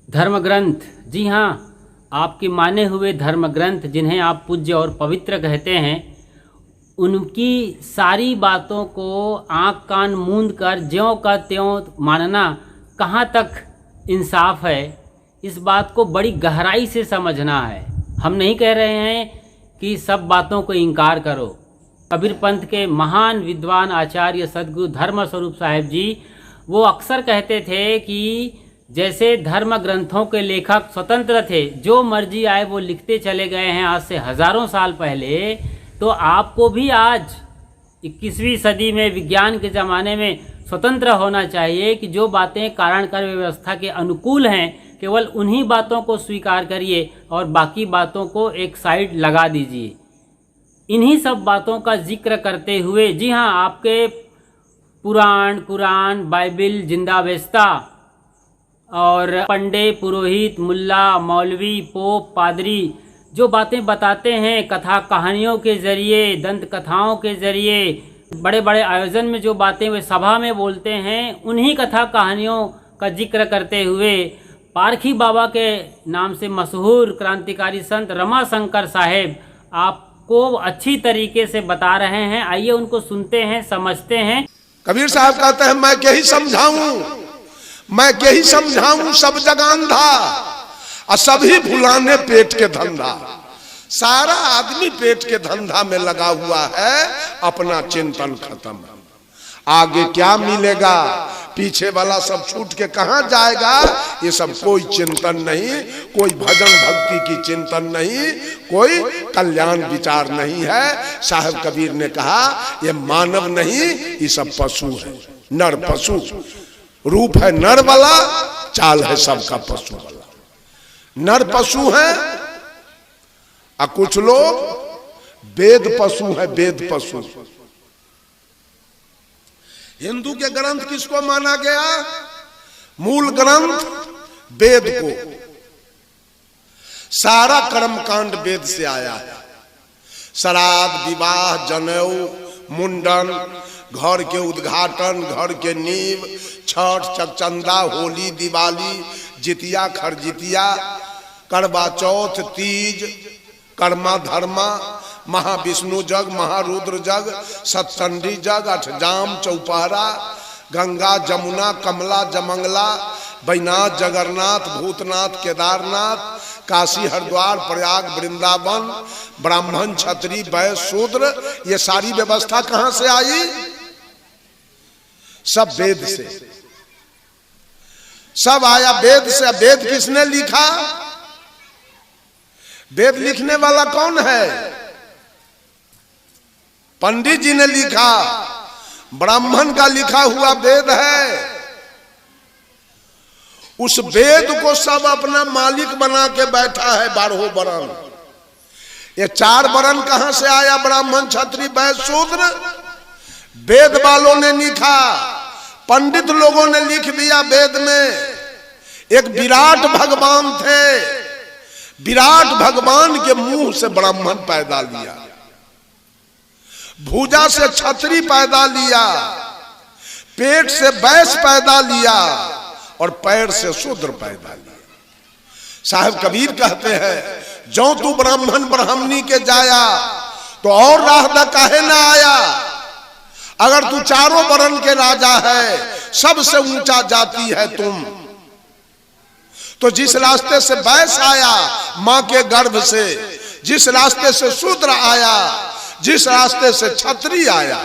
धर्म ग्रंथ, जी हाँ, आपके माने हुए धर्म ग्रंथ जिन्हें आप पूज्य और पवित्र कहते हैं, उनकी सारी बातों को आँख कान मूंद कर ज्यों का त्यों मानना कहाँ तक इंसाफ है, इस बात को बड़ी गहराई से समझना है। हम नहीं कह रहे हैं कि सब बातों को इनकार करो। कबीर पंथ के महान विद्वान आचार्य सद्गुरु धर्म स्वरूप साहिब जी वो अक्सर कहते थे कि जैसे धर्म ग्रंथों के लेखक स्वतंत्र थे, जो मर्जी आए वो लिखते चले गए हैं आज से हज़ारों साल पहले, तो आपको भी आज 21वीं सदी में विज्ञान के ज़माने में स्वतंत्र होना चाहिए कि जो बातें कारण कार्य व्यवस्था के अनुकूल हैं केवल उन्हीं बातों को स्वीकार करिए और बाकी बातों को एक साइड लगा दीजिए। इन्हीं सब बातों का जिक्र करते हुए, जी हाँ, आपके पुराण, कुरान, बाइबिल, जिंदा बेस्ता और पंडे, पुरोहित, मुल्ला, मौलवी, पोप, पादरी जो बातें बताते हैं कथा कहानियों के ज़रिए, दंत कथाओं के ज़रिए, बड़े बड़े आयोजन में जो बातें वे सभा में बोलते हैं, उन्हीं कथा कहानियों का जिक्र करते हुए पारखी बाबा के नाम से मशहूर क्रांतिकारी संत रमाशंकर साहेब आपको अच्छी तरीके से बता रहे हैं। आइए उनको सुनते हैं, समझते हैं। कबीर साहब कहते हैं, मैं क्या ही समझाऊं, मैं क्या ही समझाऊं, सब जगह अंधा और सभी भुलाने पेट के धंधा। सारा आदमी पेट के धंधा में लगा हुआ है, अपना चिंतन खत्म। आगे क्या मिलेगा, पीछे वाला सब छूट के कहां जाएगा, ये सब कोई चिंतन नहीं, कोई भजन भक्ति की चिंतन नहीं, कोई कल्याण विचार नहीं है। साहब कबीर ने कहा ये मानव नहीं, ये सब पशु है, नर पशु। रूप है नर वाला, चाल है सबका पशु वाला। नर पशु है और कुछ लोग वेद पशु है, वेद पशु। हिंदू के ग्रंथ किसको माना गया? मूल ग्रंथ वेद को। सारा कर्मकांड वेद से आया है। श्राद्ध, विवाह, जनेऊ, मुंडन, घर के उद्घाटन, घर के नींव, छठ, चकचंदा, होली, दिवाली, जितिया, खरजितिया, करवा चौथ, तीज, कर्मा धर्मा, महाविष्णु जग, महारुद्र जग, सतचंडी जग, अठजाम, चौपहरा, गंगा, जमुना, कमला, जमंगला, बैनाथ, जगन्नाथ, भूतनाथ, केदारनाथ, काशी, हरिद्वार, प्रयाग, वृंदावन, ब्राह्मण, क्षत्रिय, वैश्य, शूद्र, ये सारी व्यवस्था कहां से आई? सब वेद से। सब आया वेद से। वेद किसने लिखा? वेद लिखने वाला कौन है? पंडित जी ने लिखा। ब्राह्मण का लिखा हुआ वेद है। उस वेद को सब अपना मालिक बना के बैठा है। 12 वर्ण। ये 4 वर्ण कहां से आया? ब्राह्मण, क्षत्रिय, वैश्य, शूद्र। वेद वालों ने लिखा, पंडित लोगों ने लिख दिया। वेद में एक विराट भगवान थे। विराट भगवान के मुंह से ब्राह्मण पैदा लिया, भुजा से क्षत्रिय पैदा लिया, पेट से वैश्य पैदा लिया और पैर से शूद्र पैदा लिया। साहब कबीर कहते हैं, जो तू ब्राह्मण ब्राह्मणी के जाया तो और राह काहे ना आया। अगर तू 4 वर्ण के राजा है, सबसे ऊंचा जाति है तुम, तो जिस रास्ते से वैश्य आया मां के गर्भ से, जिस रास्ते से शूद्र आया, जिस रास्ते से क्षत्रिय आया,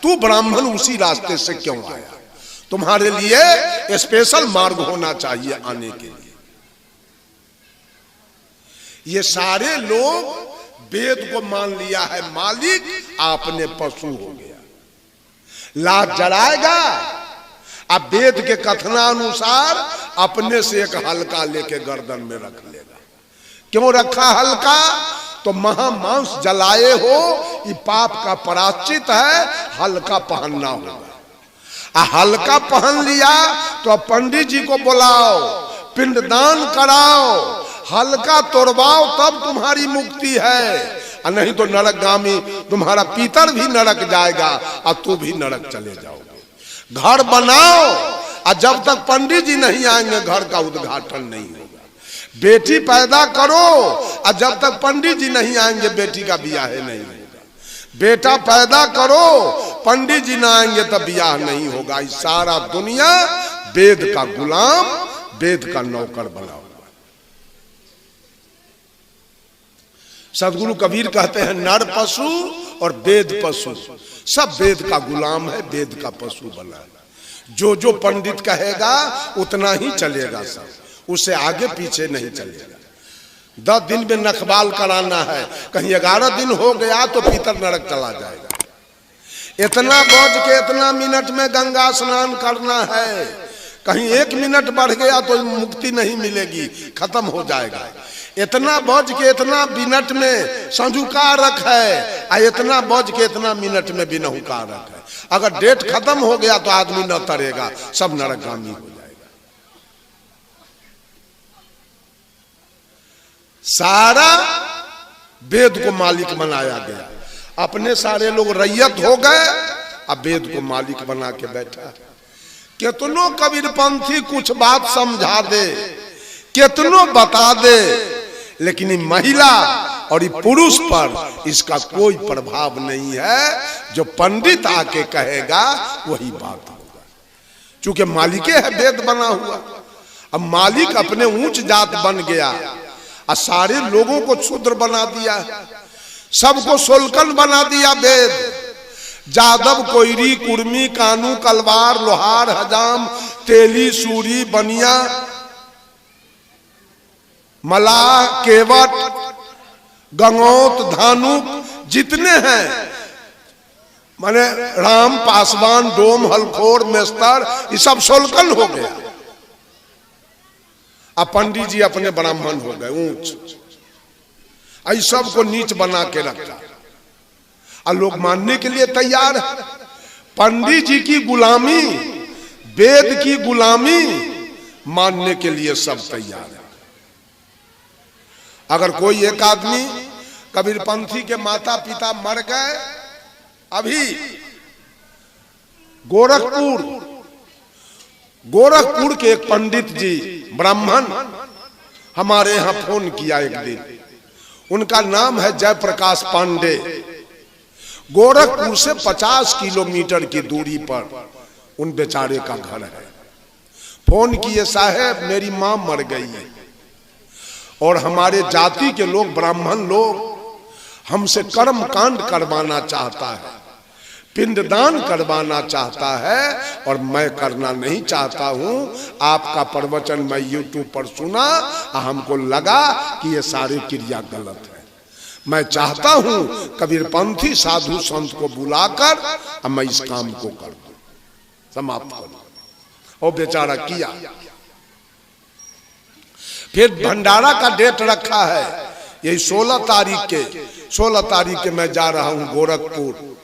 तू ब्राह्मण उसी रास्ते से क्यों आया? तुम्हारे लिए स्पेशल मार्ग होना चाहिए आने के लिए। ये सारे लोग वेद को मान लिया है मालिक, आपने पशु हो गया। लात जलाएगा, अब वेद के कथनानुसार अपने से एक हल्का लेके गर्दन में रख लेगा। क्यों रखा हल्का? तो महामांस जलाए हो, ये पाप का प्रायश्चित है, हल्का पहनना होगा। हल्का पहन लिया तो पंडित जी को बुलाओ, पिंडदान कराओ, हल्का तोड़वाओ, तब तुम्हारी मुक्ति है। नहीं तो नरकगामी, तुम्हारा पितर भी नरक जाएगा और तू भी नरक चले जाओगे। घर बनाओ और जब तक पंडित जी नहीं आएंगे घर का उद्घाटन नहीं होगा। बेटी पैदा करो और जब तक पंडित जी नहीं आएंगे बेटी का ब्याह नहीं होगा। बेटा पैदा करो, पंडित जी ना आएंगे तब ब्याह नहीं होगा। इस सारा दुनिया वेद का गुलाम, वेद का नौकर बना हुआ। सदगुरु कबीर कहते हैं नर पशु और वेद पशु सब वेद का गुलाम है, वेद का पशु बना है। जो जो पंडित कहेगा उतना ही चलेगा, सब उससे आगे पीछे नहीं चलेगा। 10 दिन में नखबाल कराना है, कहीं 11 दिन हो गया तो भीतर नरक चला जाएगा। इतना बज के इतना मिनट में गंगा स्नान करना है, कहीं 1 मिनट बढ़ गया तो मुक्ति नहीं मिलेगी, खत्म हो जाएगा। इतना बज के इतना मिनट में संजुका रख है और इतना बज के इतना मिनट में बिनहुका रख है। अगर डेट खत्म हो गया तो आदमी न तरेगा, सब नरकगामी हो जाएगा। सारा वेद को मालिक बनाया गया, अपने सारे लोग रैयत हो गए, अब वेद को मालिक बना के बैठा। कितनों कबीरपंथी कुछ बात समझा दे, कितनों बता दे, लेकिन महिला और पुरुष पर इसका कोई प्रभाव नहीं है। जो पंडित आके कहेगा वही बात होगा, क्योंकि मालिके है वेद बना हुआ। अब मालिक अपने ऊंच जात बन गया और सारे लोगों को शूद्र बना दिया, सबको सोलकन बना दिया वेद। जादव, कोयरी, कुर्मी, कानू, कलवार, लोहार, हजाम, तेली, सूरी, बनिया, मलाह, केवट, गंगौत, धानुक जितने हैं, माने राम, पासवान, डोम, हलखोर, मेस्तर, ये सब सोलकन हो गया। अब पंडित जी अपने ब्राह्मण हो गए ऊंच, आई सब को नीच बना के रखा और लोग मानने के लिए तैयार है। पंडित जी की गुलामी, वेद की गुलामी मानने के लिए सब तैयार है। अगर कोई एक आदमी कबीरपंथी के माता पिता मर गए, अभी गोरखपुर के एक पंडित जी ब्राह्मण हमारे यहां फोन किया एक दिन, उनका नाम है जयप्रकाश पांडे। गोरखपुर से 50 किलोमीटर की दूरी पर उन बेचारे का घर है। फोन किए, साहब मेरी मां मर गई है और हमारे जाति के लोग, ब्राह्मण लोग हमसे कर्म कांड करवाना चाहता है, पिंडदान करवाना चाहता है और मैं करना नहीं चाहता हूं। आपका प्रवचन मैं YouTube पर सुना, हमको लगा कि ये सारी क्रिया गलत है। मैं चाहता हूं कबीरपंथी साधु संत को बुलाकर मैं इस काम को कर दूं, समाप्त कर दूं। और बेचारा किया। फिर भंडारा का डेट रखा है, यही 16 तारीख के मैं जा रहा हूं गोरखपुर,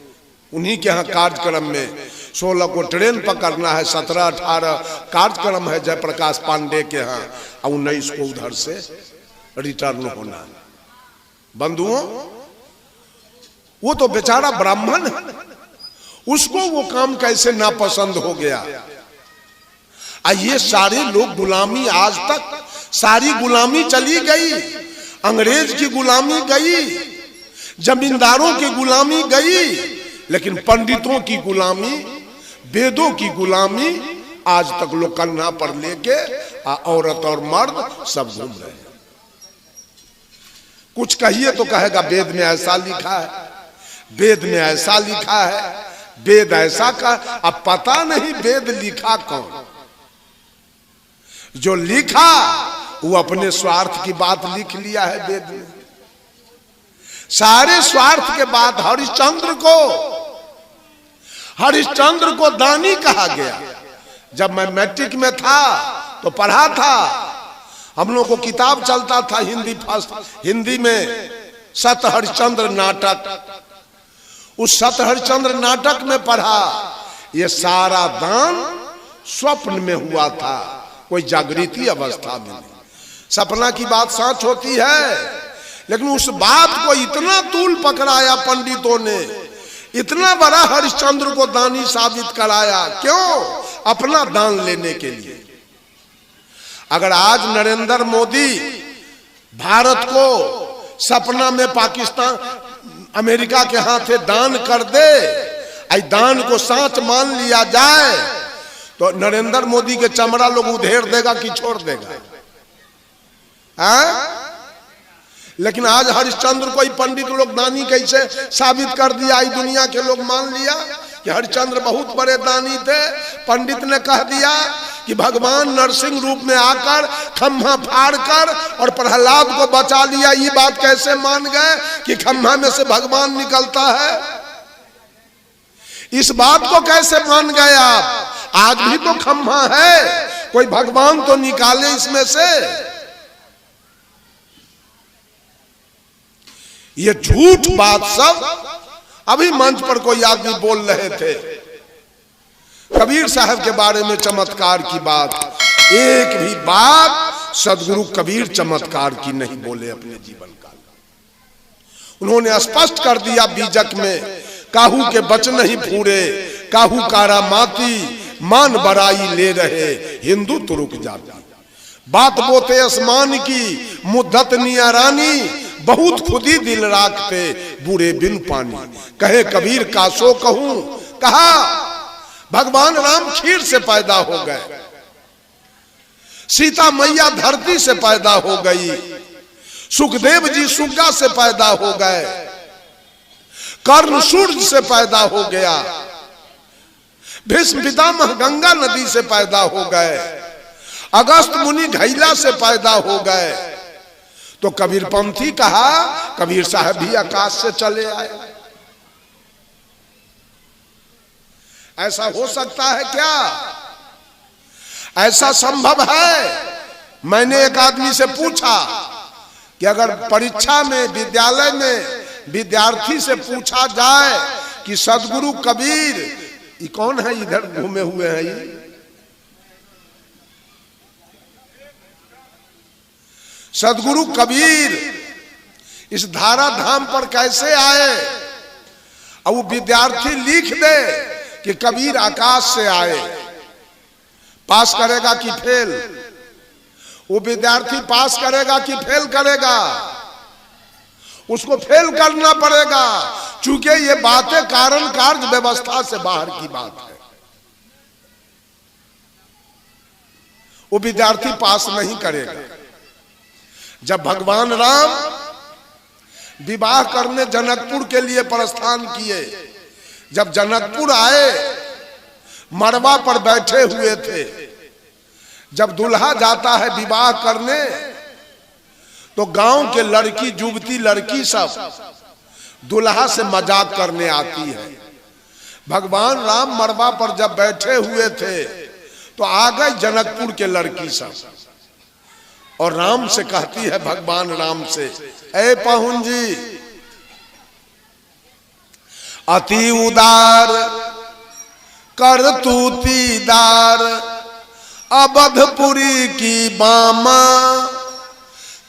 उन्हीं के यहाँ कार्यक्रम में 16 को ट्रेन पकड़ना है, 17-18 कार्यक्रम है जयप्रकाश पांडे के यहाँ, और 19 को उधर से रिटर्न होना है। बंधुओं, वो तो बेचारा ब्राह्मण है, उसको वो काम कैसे नापसंद हो गया। ये सारे लोग गुलामी, आज तक सारी गुलामी चली गई, अंग्रेज की गुलामी गई, जमींदारों की गुलामी गई, लेकिन पंडितों की गुलामी, वेदों की गुलामी आज तक लोग कन्हा पर लेके औरत और मर्द सब घूम रहे हैं। कुछ कहिए तो कहेगा वेद में ऐसा लिखा है, वेद में ऐसा लिखा है, वेद ऐसा का। अब पता नहीं वेद लिखा कौन, जो लिखा वो अपने स्वार्थ की बात लिख लिया है वेद में। सारे स्वार्थ के बाद हरिश्चंद्र को दानी कहा गया। जब मैं मैट्रिक में था तो पढ़ा था, हम लोग को किताब चलता था हिंदी में सत हरिश्चंद्र नाटक। उस सत हरिश्चंद्र नाटक में पढ़ा, ये सारा दान स्वप्न में हुआ था, कोई जागृति अवस्था में नहीं। सपना की बात सच होती है, लेकिन उस बात को इतना तूल पकड़ाया पंडितों ने, इतना बड़ा हरिश्चंद्र को दानी साबित कराया, क्यों? अपना दान लेने के लिए। अगर आज नरेंद्र मोदी भारत को सपना में पाकिस्तान अमेरिका के हाथे दान कर दे, आई दान को साच मान लिया जाए, तो नरेंद्र मोदी के चमड़ा लोग उधेड़ देगा कि छोड़ देगा? लेकिन आज हरिश्चंद्र को पंडित लोग दानी कैसे साबित कर दिया, आई दुनिया के लोग मान लिया कि हरिश्चंद्र बहुत बड़े दानी थे। पंडित ने कह दिया कि भगवान नरसिंह रूप में आकर खम्भा फाड़ कर और प्रहलाद को बचा लिया। ये बात कैसे मान गए कि खम्भा में से भगवान निकलता है? इस बात को कैसे मान गए आप? आज भी तो खम्भा है, कोई भगवान तो निकाले इसमें से। ये झूठ बात सब अभी मंच पर कोई आदमी बोल रहे थे कबीर साहब के बारे में, चमत्कार की बात। एक भी बात सदगुरु कबीर चमत्कार की नहीं बोले अपने जीवन काल। उन्होंने स्पष्ट कर दिया बीजक में, काहू के बच नहीं फूरे, काहू कारा माती, मान बराई ले रहे हिंदू तुरुक जाती। बात बोते आसमान की मुद्दत नियारानी, बहुत खुदी दिल राखते बूढ़े बिन पानी। कहे कबीर कासो कहूं, कहा भगवान राम खीर से पैदा हो गए, सीता मैया धरती से पैदा हो गई, सुखदेव जी सुग्गा से पैदा हो गए, कर्ण सूर्य से पैदा हो गया, भीष्म पितामह गंगा नदी से पैदा हो गए, अगस्त मुनि घैला से पैदा हो गए। तो कबीर पंथी कहा कबीर साहब भी आकाश से चले आए। ऐसा हो सकता है क्या? ऐसा संभव है? मैंने एक आदमी से पूछा कि अगर परीक्षा में विद्यालय में विद्यार्थी से पूछा जाए कि सदगुरु कबीर, ये कौन है इधर घूमे हुए हैं, ये सदगुरु कबीर इस धारा धाम पर कैसे आए, और वो विद्यार्थी लिख दे कि कबीर आकाश से आए, पास करेगा कि फेल? वो विद्यार्थी पास करेगा कि फेल करेगा? उसको फेल करना पड़ेगा, क्योंकि ये बातें कारण कार्य व्यवस्था से बाहर की बात है। वो विद्यार्थी पास नहीं करेगा। जब भगवान राम विवाह करने जनकपुर के लिए प्रस्थान किए, जब जनकपुर आए, मड़वा पर बैठे हुए थे। जब दूल्हा जाता है विवाह करने, तो गांव के लड़की युवती लड़की सब दूल्हा से मजाक करने आती है। भगवान राम मड़वा पर जब बैठे हुए थे, तो आ गए जनकपुर के लड़की सब, और राम से कहती है भगवान राम से, ए पहुन जी, अति उदार करतूतीदार अवधपुरी की बामा,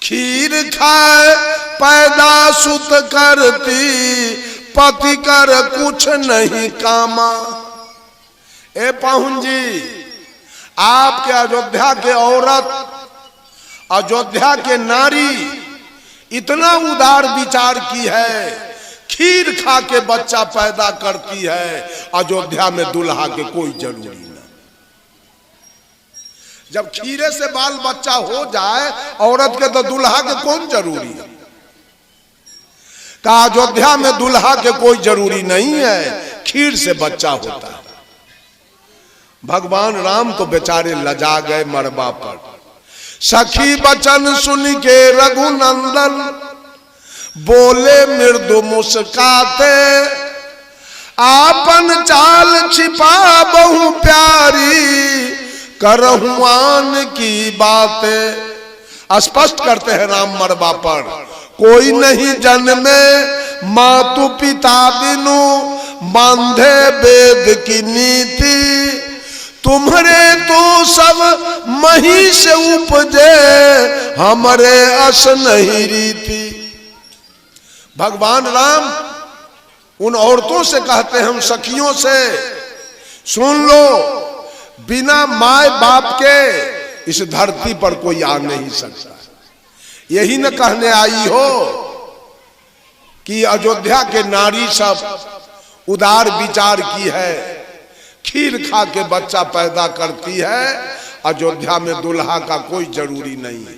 खीर खाए पैदा सुत करती, पति कर कुछ नहीं कामा। ए पहुन जी, आपके अयोध्या के औरत, अयोध्या के नारी इतना उदार विचार की है, खीर खा के बच्चा पैदा करती है, अयोध्या में दूल्हा के कोई जरूरी नहीं। जब खीरे से बाल बच्चा हो जाए औरत के, तो दूल्हा के कौन जरूरी है? कहा अयोध्या में दूल्हा के कोई जरूरी नहीं है, खीर से बच्चा होता है। भगवान राम तो बेचारे लजा गए मड़बा पर। सखी बचन सुन के रघुनंदन बोले मृदु मुस्काते, आपन चाल छिपा बहु प्यारी, करहुआन की बातें। स्पष्ट करते हैं राम मड़बा पर, कोई नहीं जन्मे मातु पिता बिनु, बांधे वेद की नीति, तुम्हारे तो सब मही से उपजे, हमरे अस नहीं रीति। भगवान राम उन औरतों से कहते हैं, हम सखियों से, सुन लो, बिना माए बाप के इस धरती पर कोई आ नहीं सकता। यही न कहने आई हो कि अयोध्या के नारी सब उदार विचार की है, खीर खा के बच्चा पैदा करती है, अयोध्या में दुल्हा का कोई जरूरी नहीं है।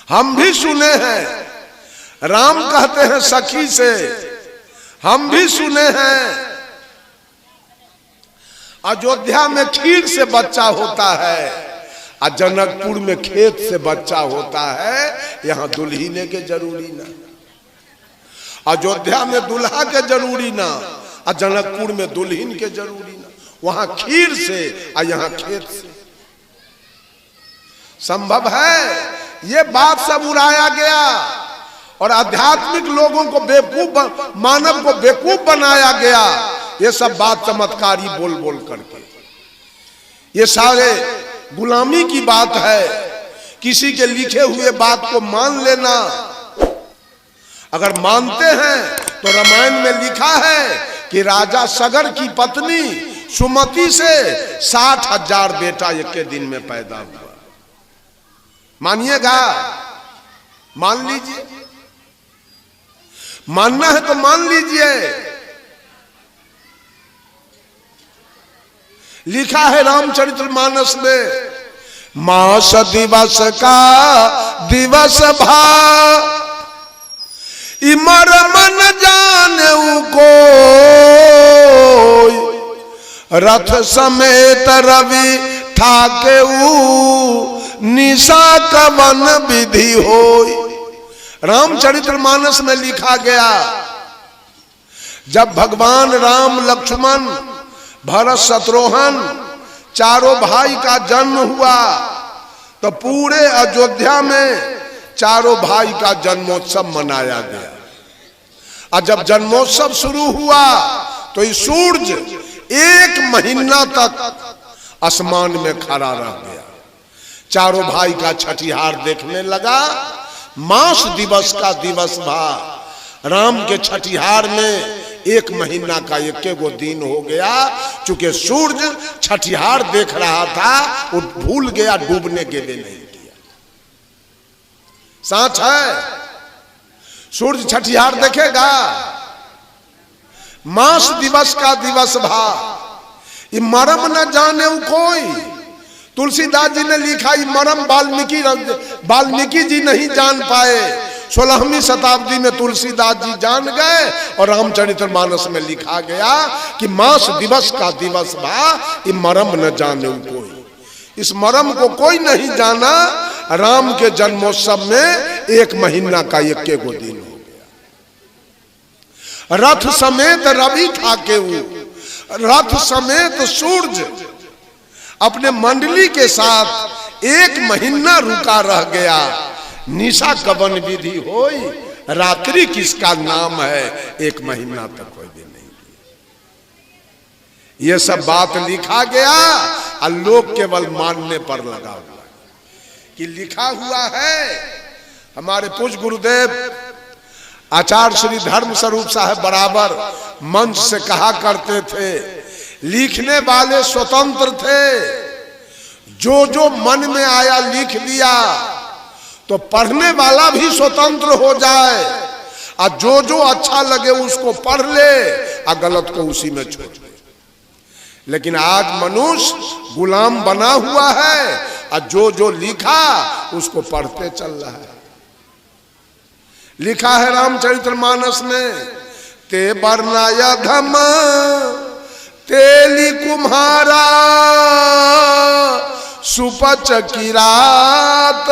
हम भी सुने हैं, राम कहते हैं सखी से, हम भी सुने हैं अयोध्या में खीर से बच्चा होता है और जनकपुर में खेत से बच्चा होता है, यहां दुल्हीने के जरूरी ना। अयोध्या में दुल्हा के जरूरी ना और जनकपुर में दुल्हीन के जरूरी ना। वहां खीर से और यहां खेत से। संभव है? ये बात सब उड़ाया गया और आध्यात्मिक लोगों को बेवकूफ, मानव को बेवकूफ बनाया गया। ये सब बात चमत्कारी बोल बोल करके, ये सारे गुलामी की बात है। किसी के लिखे हुए बात को मान लेना, अगर मानते हैं तो रामायण में लिखा है कि राजा सगर की पत्नी सुमति से 60,000 बेटा एक के दिन में पैदा हुआ। मानिएगा? मान लीजिए, मानना है तो मान लीजिए। लिखा है रामचरितमानस में, मास दिवस का दिवस भा इमर मन जाने को, रथ समेत रवि ठाके निशा कवन विधि होय। रामचरितमानस में लिखा गया, जब भगवान राम, लक्ष्मण, भरत, शत्रुघ्न चारों भाई का जन्म हुआ तो पूरे अयोध्या में चारों भाई का जन्मोत्सव मनाया गया। और जब जन्मोत्सव शुरू हुआ तो ये सूर्य 1 महीना तक आसमान में खड़ा रह गया। चारों भाई का छठिहार देखने लगा। मास दिवस का दिवस भा, राम के छठिहार में 1 महीना का 1 दिन हो गया। चूंकि सूर्य छठिहार देख रहा था, वो भूल गया, डूबने के लिए नहीं किया। सच है? सूर्य छठिहार देखेगा? मास दिवस का दिवस भा, ये मरम न जाने कोई। तुलसीदास जी ने लिखा, ये मरम वाल्मीकि जी नहीं जान पाए। 16वीं शताब्दी में तुलसीदास जी जान गए और रामचरितमानस में लिखा गया कि मास दिवस का दिवस भा, ये मरम न जाने कोई। इस मरम को कोई नहीं जाना। राम के जन्मोत्सव में 1 महीना का 1 दिन हो गया। रथ समेत रवि ठाके, रथ समेत सूर्य अपने मंडली के साथ 1 महीना रुका रह गया। निशा कवन विधि होई, रात्रि किसका नाम है, 1 महीना तक कोई भी नहीं किया। ये सब बात लिखा गया और लोग केवल मानने पर लगा हुआ कि लिखा हुआ है। हमारे पूज्य गुरुदेव आचार्य श्री धर्म स्वरूप साहब बराबर मंच से कहा करते थे, लिखने वाले स्वतंत्र थे, जो मन में आया लिख दिया। तो पढ़ने वाला भी स्वतंत्र हो जाए और जो अच्छा लगे उसको पढ़ ले और गलत को उसी में छोड़ दे। लेकिन आज मनुष्य गुलाम बना हुआ है और जो लिखा उसको पढ़ते चल रहा है। लिखा है रामचरितमानस में, ते बरनाया धम तेली कुम्हारा, सुपच की रात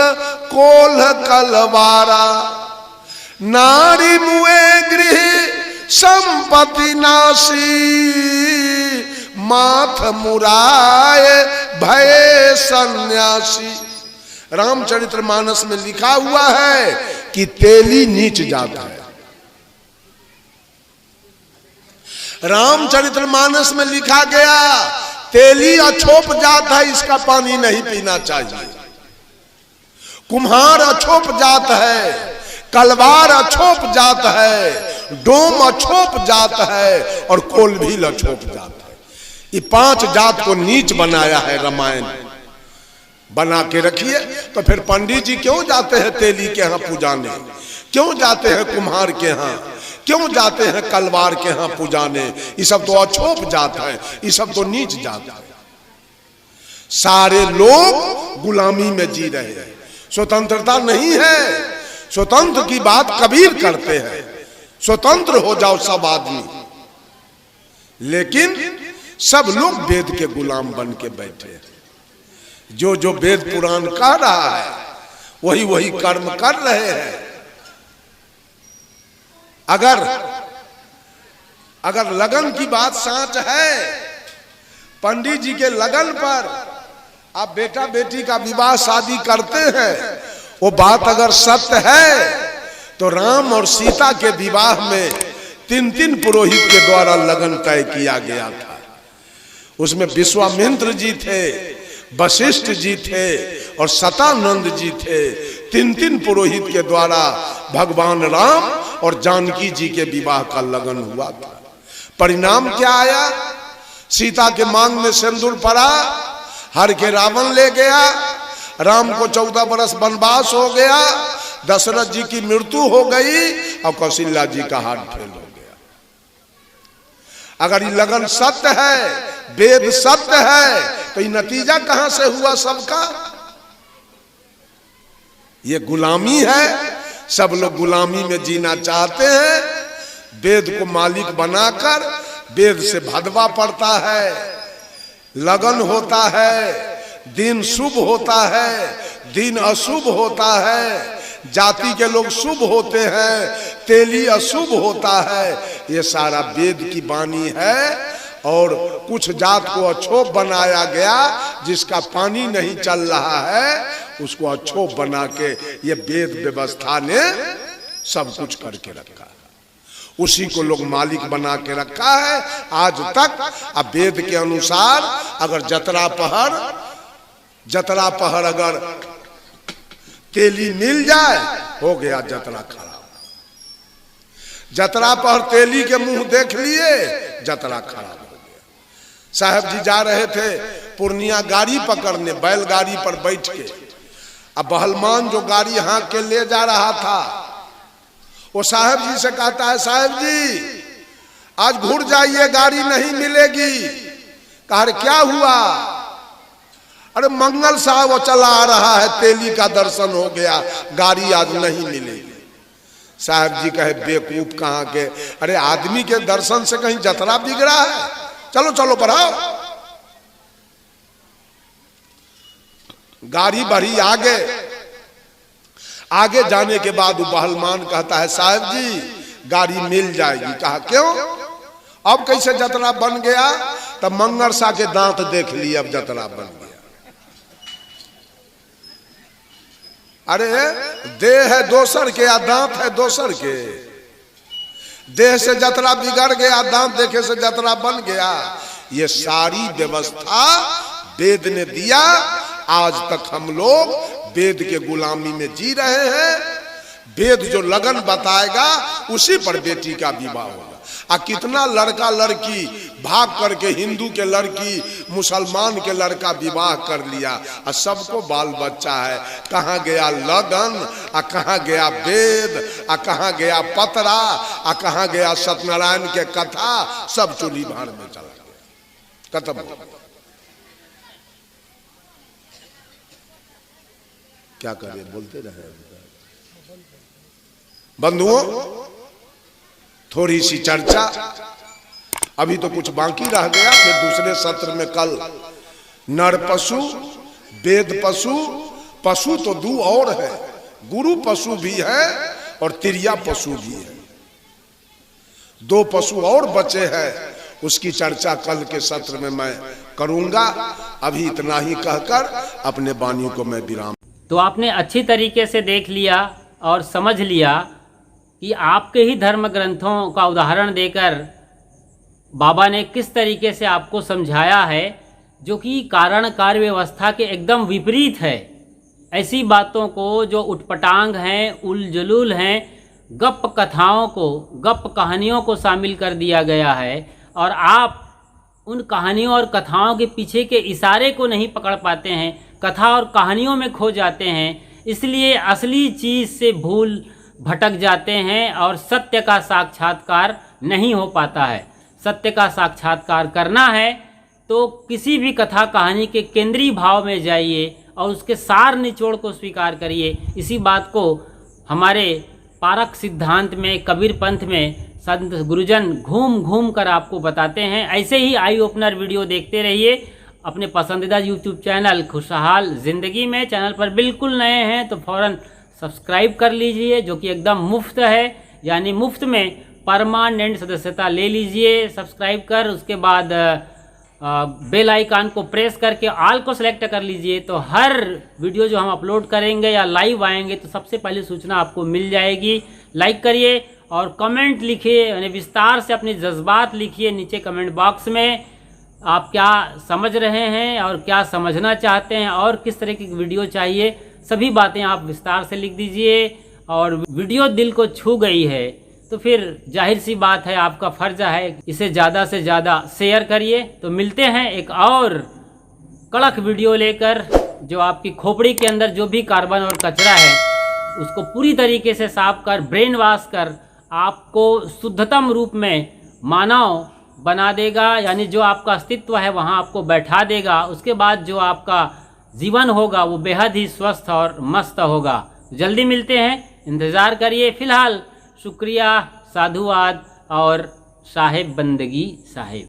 कोल्ह कलवारा, नारी मुए गृह संपत्ति नासी, माथ मुराए भय सन्यासी। रामचरितमानस में लिखा हुआ है कि तेली नीच जाता है। रामचरितमानस में लिखा गया, तेली अछोप जात है, इसका पानी नहीं पीना चाहिए। कुम्हार अछोप जात है, कलवार अछोप जात है, डोम अछोप जात है और कोल भी लछोप जात है। ये 5 जात को नीच बनाया है रामायण। बना के रखिए। तो फिर पंडित जी क्यों जाते हैं तेली के यहाँ पूजाने, क्यों जाते हैं कुम्हार के यहाँ, क्यों जाते हैं कलवार के यहाँ पूजाने? ये सब तो अछोप जात है, ये सब तो नीच जात है। सारे लोग गुलामी में जी रहे हैं, स्वतंत्रता नहीं है। स्वतंत्र की बात कबीर करते हैं, स्वतंत्र हो जाओ सब आदमी। लेकिन सब लोग वेद के गुलाम बन के बैठे हैं। जो जो वेद पुराण कह रहा है वही वही कर्म कर रहे हैं। अगर लगन की बात सच है, पंडित जी के लगन पर आप बेटा बेटी का विवाह शादी करते हैं, वो बात अगर सत्य है तो राम और सीता के विवाह में 3 पुरोहित के द्वारा लगन तय किया गया था। उसमें विश्वामित्र जी थे, वशिष्ठ जी थे और सतानंद जी थे। 3 पुरोहित के द्वारा भगवान राम और जानकी जी के विवाह का लगन हुआ था। परिणाम क्या आया? सीता के मांग में सिंदूर पड़ा, हर के रावण ले गया, राम को 14 बरस वनवास हो गया, दशरथ जी की मृत्यु हो गई और कौशल्या जी का हार्ट फेल हो गया। अगर ये लगन सत्य है, वेद सत्य है, तो ये नतीजा कहां से हुआ सबका? ये गुलामी है। सब लोग गुलामी में जीना चाहते हैं। वेद को मालिक बनाकर वेद से भदवा पड़ता है, लगन होता है, दिन शुभ होता है, दिन अशुभ होता है, जाति के लोग शुभ होते हैं, तेली अशुभ होता है। ये सारा वेद की वाणी है। और कुछ जात को अछोप बनाया गया, जिसका पानी नहीं चल रहा है उसको अछोप बना के ये वेद व्यवस्था ने सब कुछ करके रखा है। उसी को लोग मालिक बना के रखा है आज तक। अब वेद के अनुसार अगर जतरा पहर अगर तेली मिल जाए, हो गया जतरा खराब। जतरा पहर तेली के मुंह देख लिए, जतरा खराब हो गया। साहब जी जा रहे थे पूर्णिया गाड़ी पकड़ने, बैलगाड़ी पर बैठ के। अब बहलमान जो गाड़ी हाँक के ले जा रहा था, वो साहब जी से कहता है, साहब जी आज घुर जाइए, गाड़ी नहीं मिलेगी। कहा क्या हुआ? अरे मंगल साहब वो चला आ रहा है, तेली का दर्शन हो गया, गाड़ी आज नहीं मिलेगी। साहब जी कहे बेवकूफ कहाँ के, अरे आदमी के दर्शन से कहीं जतरा बिगड़ा है? चलो चलो बढ़ाओ। गाड़ी बढ़ी आगे। आगे जाने के बाद वो बहलमान कहता है, साहब जी गाड़ी मिल जाएगी। कहा क्यों? अब कैसे जतरा बन गया? तब मंगर सा के दांत देख लिए, अब जतरा बन गया। अरे देह है दोसर के या दांत है दोसर के? देह से जतरा बिगड़ गया, दांत देखे से जतरा बन गया। ये सारी व्यवस्था वेद ने दिया। आज तक हम लोग वेद के गुलामी में जी रहे हैं। वेद जो लगन बताएगा उसी पर बेटी का विवाह होगा। आ कितना लड़का लड़की भाग करके हिंदू के लड़की मुसलमान के लड़का विवाह कर लिया, और सबको बाल बच्चा है। कहाँ गया लगन, आ कहाँ गया वेद, आ कहाँ गया पतरा, आ कहाँ गया सत्यनारायण के कथा? सब चूल्ही भाड़ में चला गया, खत्म हो गया। क्या करें, बोलते रहे। बंधुओं, थोड़ी सी चर्चा अभी तो कुछ बाकी रह गया, फिर दूसरे सत्र में कल नर पशु, वेद पशु, पशु तो 2 और है, गुरु पशु भी है और तिरिया पशु भी है। 2 पशु और बचे हैं, उसकी चर्चा कल के सत्र में मैं करूंगा। अभी इतना ही कहकर अपने वाणी को मैं विराम। तो आपने अच्छी तरीके से देख लिया और समझ लिया कि आपके ही धर्म ग्रंथों का उदाहरण देकर बाबा ने किस तरीके से आपको समझाया है, जो कि कारण कार्य व्यवस्था के एकदम विपरीत है। ऐसी बातों को जो उटपटांग हैं, उल जलूल हैं, गप कथाओं को, गप कहानियों को शामिल कर दिया गया है और आप उन कहानियों और कथाओं के पीछे के इशारे को नहीं पकड़ पाते हैं, कथा और कहानियों में खो जाते हैं, इसलिए असली चीज़ से भूल भटक जाते हैं और सत्य का साक्षात्कार नहीं हो पाता है। सत्य का साक्षात्कार करना है तो किसी भी कथा कहानी के केंद्रीय भाव में जाइए और उसके सार निचोड़ को स्वीकार करिए। इसी बात को हमारे पारक सिद्धांत में, कबीर पंथ में संत गुरुजन घूम घूम कर आपको बताते हैं। ऐसे ही आई ओपनर वीडियो देखते रहिए अपने पसंदीदा यूट्यूब चैनल खुशहाल ज़िंदगी में। चैनल पर बिल्कुल नए हैं तो फ़ौरन सब्सक्राइब कर लीजिए, जो कि एकदम मुफ्त है, यानी मुफ्त में परमानेंट सदस्यता ले लीजिए सब्सक्राइब कर। उसके बाद बेल आइकन को प्रेस करके ऑल को सिलेक्ट कर लीजिए, तो हर वीडियो जो हम अपलोड करेंगे या लाइव आएंगे तो सबसे पहले सूचना आपको मिल जाएगी। लाइक करिए और कमेंट लिखिए, यानी विस्तार से अपने जज्बात लिखिए नीचे कमेंट बॉक्स में। आप क्या समझ रहे हैं और क्या समझना चाहते हैं और किस तरह की वीडियो चाहिए, सभी बातें आप विस्तार से लिख दीजिए। और वीडियो दिल को छू गई है तो फिर जाहिर सी बात है आपका फर्ज है इसे ज़्यादा से ज़्यादा शेयर करिए। तो मिलते हैं एक और कड़क वीडियो लेकर, जो आपकी खोपड़ी के अंदर जो भी कार्बन और कचरा है उसको पूरी तरीके से साफ कर, ब्रेन वॉश कर आपको शुद्धतम रूप में मानव बना देगा, यानी जो आपका अस्तित्व है वहाँ आपको बैठा देगा। उसके बाद जो आपका जीवन होगा वो बेहद ही स्वस्थ और मस्त होगा। जल्दी मिलते हैं, इंतज़ार करिए। फ़िलहाल शुक्रिया, साधुवाद और साहेब बंदगी साहेब।